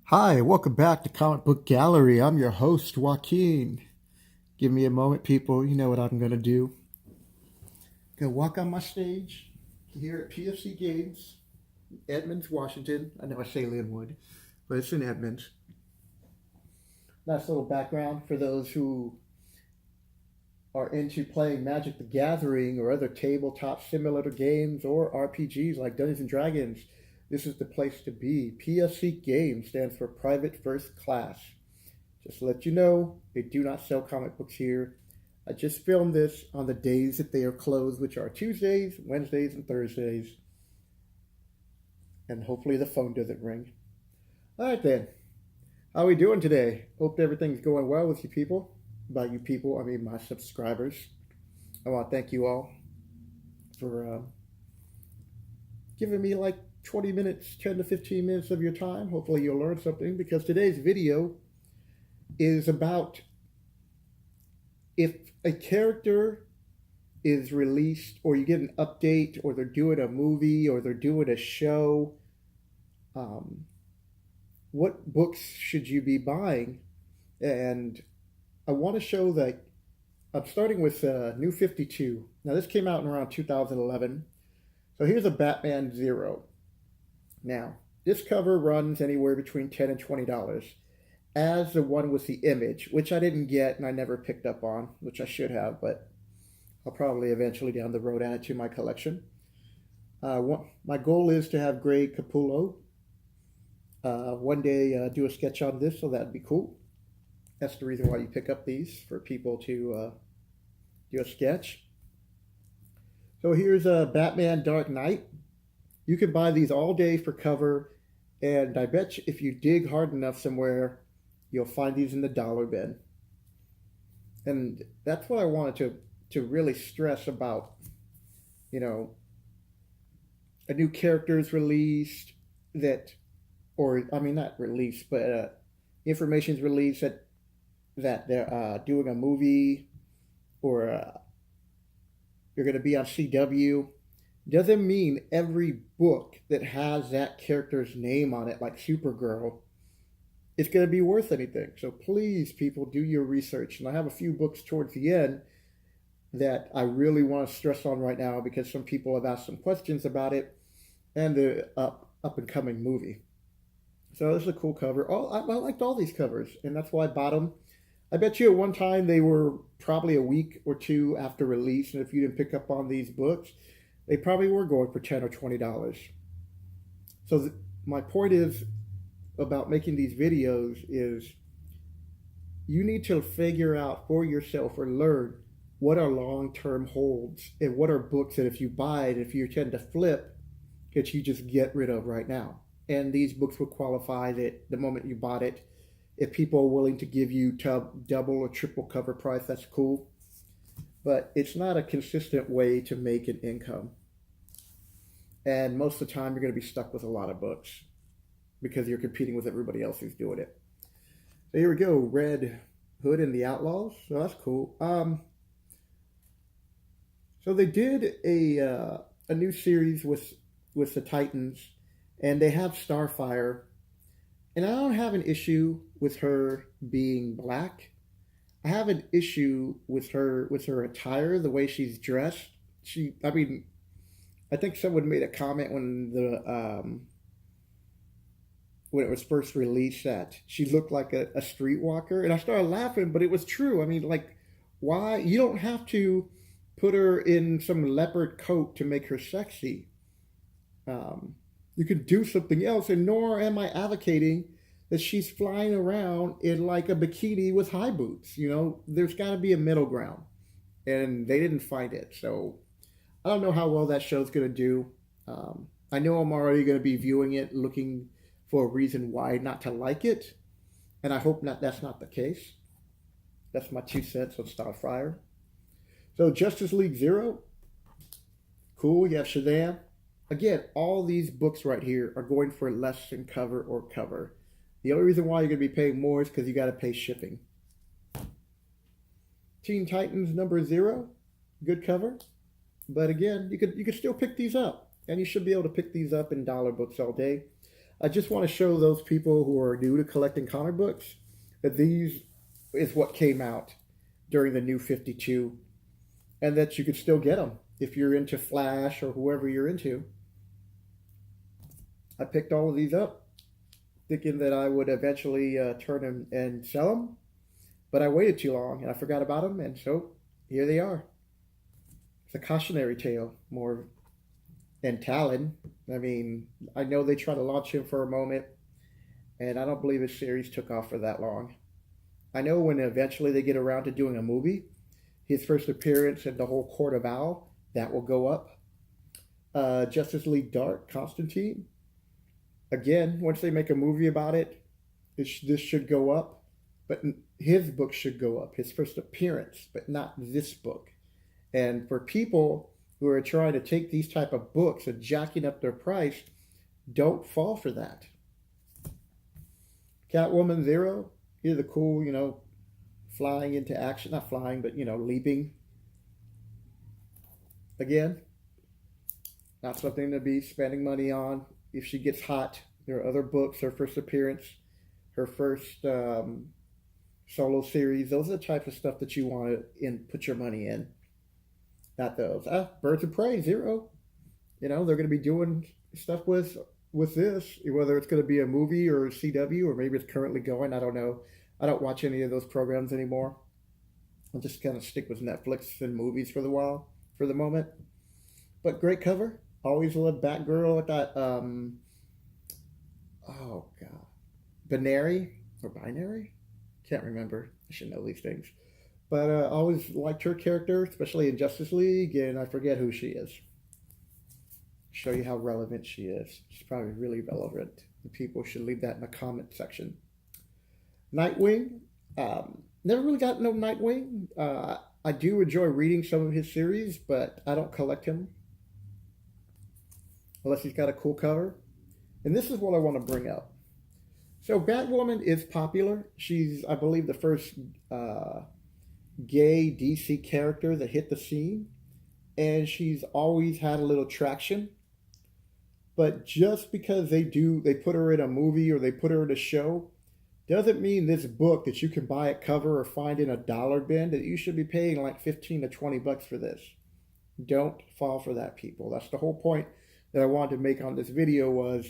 Hi, welcome back to Comic Book Gallery. I'm your host, Joaquin. Give me a moment, people. You know what I'm going to do. Go walk on my stage here at PFC Games, Edmonds, Washington. I know I say Linwood, but it's in Edmonds. Nice little background for those who are into playing Magic the Gathering or other tabletop simulator games or RPGs like Dungeons and Dragons. This is the place to be. PFC Games stands for Private First Class. Just to let you know, they do not sell comic books here. I just filmed this on the days that they are closed, which are Tuesdays, Wednesdays, and Thursdays. And hopefully the phone doesn't ring. All right then. How are we doing today? Hope everything's going well with you people. By you people, I mean my subscribers. I want to thank you all for giving me like 20 minutes, 10 to 15 minutes of your time. Hopefully you'll learn something because today's video is about if a character is released or you get an update or they're doing a movie or they're doing a show, what books should you be buying? And I want to show that I'm starting with New 52. Now this came out in around 2011. So here's a Batman Zero. Now, this cover runs anywhere between $10 and $20, as the one with the image, which I didn't get and I never picked up on, which I should have, but I'll probably eventually down the road add it to my collection. My goal is to have Greg Capullo one day do a sketch on this, so that'd be cool. That's the reason why you pick up these, for people to do a sketch. So here's Batman Dark Knight. You can buy these all day for cover, and I bet you if you dig hard enough somewhere, you'll find these in the dollar bin. And that's what I wanted to really stress about. You know, a new character is released that, or I mean not released, but information is released that they're doing a movie or you're going to be on CW. Doesn't mean every book that has that character's name on it, like Supergirl, is going to be worth anything. So please, people, do your research. And I have a few books towards the end that I really want to stress on right now because some people have asked some questions about it and the up and coming movie. So this is a cool cover. I liked all these covers, and that's why I bought them. I bet you at one time they were probably a week or two after release, and if you didn't pick up on these books, they probably were going for $10 or $20. So my point is about making these videos is you need to figure out for yourself or learn what are long-term holds and what are books that if you buy it, if you tend to flip, that you just get rid of right now. And these books will qualify that the moment you bought it. If people are willing to give you double or triple cover price, that's cool. But it's not a consistent way to make an income. And most of the time, you're going to be stuck with a lot of books because you're competing with everybody else who's doing it. So here we go, Red Hood and the Outlaws. So that's cool. So they did a new series with the Titans, and they have Starfire. And I don't have an issue with her being black. I have an issue with her attire, the way she's dressed. I think someone made a comment when it was first released that she looked like a streetwalker, and I started laughing, but it was true. I mean, like, why? You don't have to put her in some leopard coat to make her sexy. You can do something else, and nor am I advocating that she's flying around in like a bikini with high boots. You know, there's got to be a middle ground, and they didn't find it. So I don't know how well that show's going to do. I know I'm already going to be viewing it, looking for a reason why not to like it, and I hope that's not the case. That's my 2 cents on Starfire. So Justice League Zero, cool. You have Shazam. Again, all these books right here are going for less than cover or cover. The only reason why you're going to be paying more is because you got to pay shipping. Teen Titans number 0, good cover. But again, you could still pick these up. And you should be able to pick these up in dollar books all day. I just want to show those people who are new to collecting comic books that these is what came out during the New 52, and that you could still get them if you're into Flash or whoever you're into. I picked all of these up thinking that I would eventually turn them and sell them, but I waited too long and I forgot about them, and so here they are. It's a cautionary tale more. And Talon, I mean, I know they tried to launch him for a moment, and I don't believe his series took off for that long. I know when eventually they get around to doing a movie, his first appearance in the whole Court of Owl, that will go up. Justice League Dark, Constantine. Again, once they make a movie about it, this should go up. But his book should go up, his first appearance, but not this book. And for people who are trying to take these type of books and jacking up their price, don't fall for that. Catwoman Zero, here's the cool, flying into action. Not flying, but, leaping. Again, not something to be spending money on. If she gets hot, there are other books, her first appearance, her first solo series. Those are the types of stuff that you want to put your money in. Not those. Birds of Prey, Zero. They're going to be doing stuff with this, whether it's going to be a movie or a CW, or maybe it's currently going. I don't know. I don't watch any of those programs anymore. I'll just kind of stick with Netflix and movies for the moment. But great cover. Always loved Batgirl at that, oh God, Binary? Can't remember. I should know these things. But I always liked her character, especially in Justice League, and I forget who she is. Show you how relevant she is. She's probably really relevant. The people should leave that in the comment section. Nightwing. Never really got no Nightwing. I do enjoy reading some of his series, but I don't collect him unless he's got a cool cover. And this is what I want to bring up. So Batwoman is popular. She's, I believe, the first gay DC character that hit the scene. And she's always had a little traction. But just because they put her in a movie or they put her in a show, doesn't mean this book that you can buy at cover or find in a dollar bin that you should be paying like 15 to 20 bucks for this. Don't fall for that, people. That's the whole point that I wanted to make on this video, was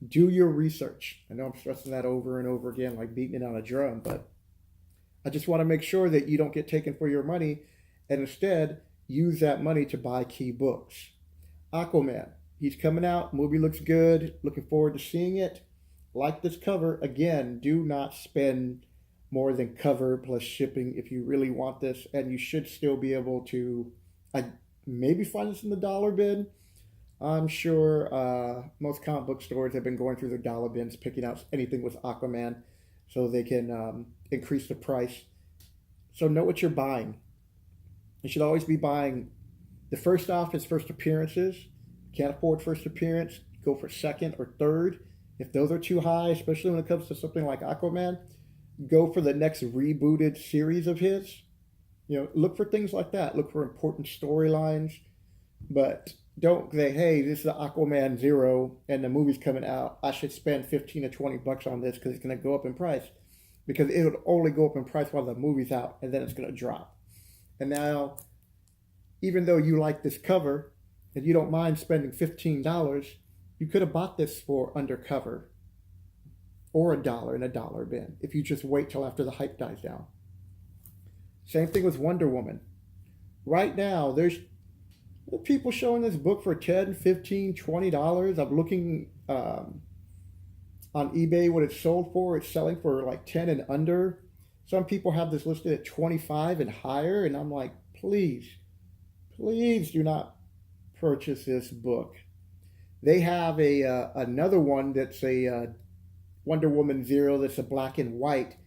do your research. I know I'm stressing that over and over again, like beating it on a drum, but I just want to make sure that you don't get taken for your money and instead use that money to buy key books. Aquaman, he's coming out. Movie looks good. Looking forward to seeing it. Like this cover. Again, do not spend more than cover plus shipping if you really want this, and you should still be able to maybe find this in the dollar bin. I'm sure most comic book stores have been going through their dollar bins, picking out anything with Aquaman so they can increase the price. So know what you're buying. You should always be buying the first off his first appearances. Can't afford first appearance, go for second or third. If those are too high, especially when it comes to something like Aquaman, go for the next rebooted series of his. Look for things like that. Look for important storylines, but don't say, hey, this is the Aquaman Zero and the movie's coming out. I should spend 15 to 20 bucks on this because it's going to go up in price. Because it would only go up in price while the movie's out, and then it's going to drop. And now, even though you like this cover and you don't mind spending $15, you could have bought this for undercover or $1 in a dollar bin if you just wait till after the hype dies down. Same thing with Wonder Woman. Right now, there's people showing this book for $10, $15, $20. I'm looking on eBay what it's sold for. It's selling for like 10 and under. Some people have this listed at 25 and higher, and I'm like, please do not purchase this book. They have another one that's a Wonder Woman Zero that's a black and white,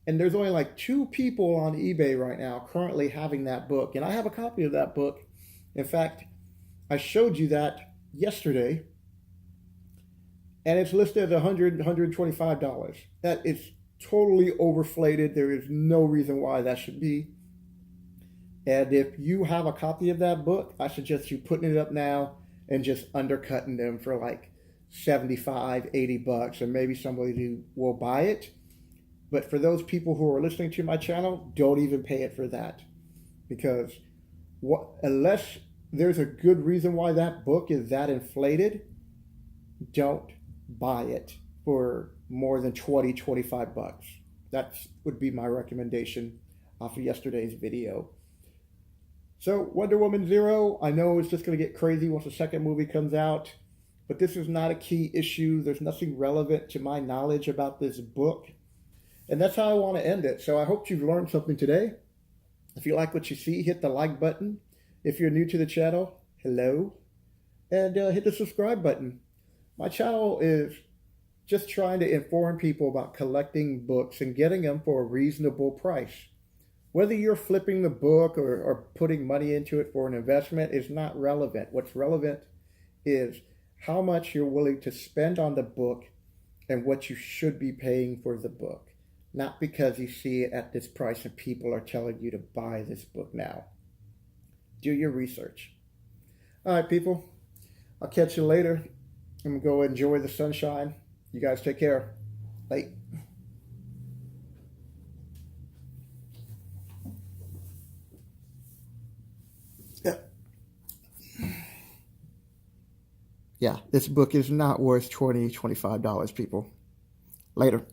and there's only like 2 people on eBay right now currently having that book, and I have a copy of that book. In fact, I showed you that yesterday, and it's listed at $100, $125. That is totally overflated. There is no reason why that should be. And if you have a copy of that book, I suggest you putting it up now and just undercutting them for like 75, 80 bucks, and maybe somebody who will buy it. But for those people who are listening to my channel, don't even pay it for that. Because unless there's a good reason why that book is that inflated, don't buy it for more than 20, 25 bucks. That would be my recommendation off of yesterday's video. So Wonder Woman 0, I know it's just going to get crazy once the second movie comes out, but this is not a key issue. There's nothing relevant to my knowledge about this book. And that's how I want to end it. So I hope you've learned something today. If you like what you see, hit the like button. If you're new to the channel, hello. And hit the subscribe button. My channel is just trying to inform people about collecting books and getting them for a reasonable price. Whether you're flipping the book or putting money into it for an investment is not relevant. What's relevant is how much you're willing to spend on the book and what you should be paying for the book. Not because you see it at this price and people are telling you to buy this book now. Do your research. All right, people. I'll catch you later. I'm going to go enjoy the sunshine. You guys take care. Bye. Yeah, this book is not worth $20, $25, people. Later.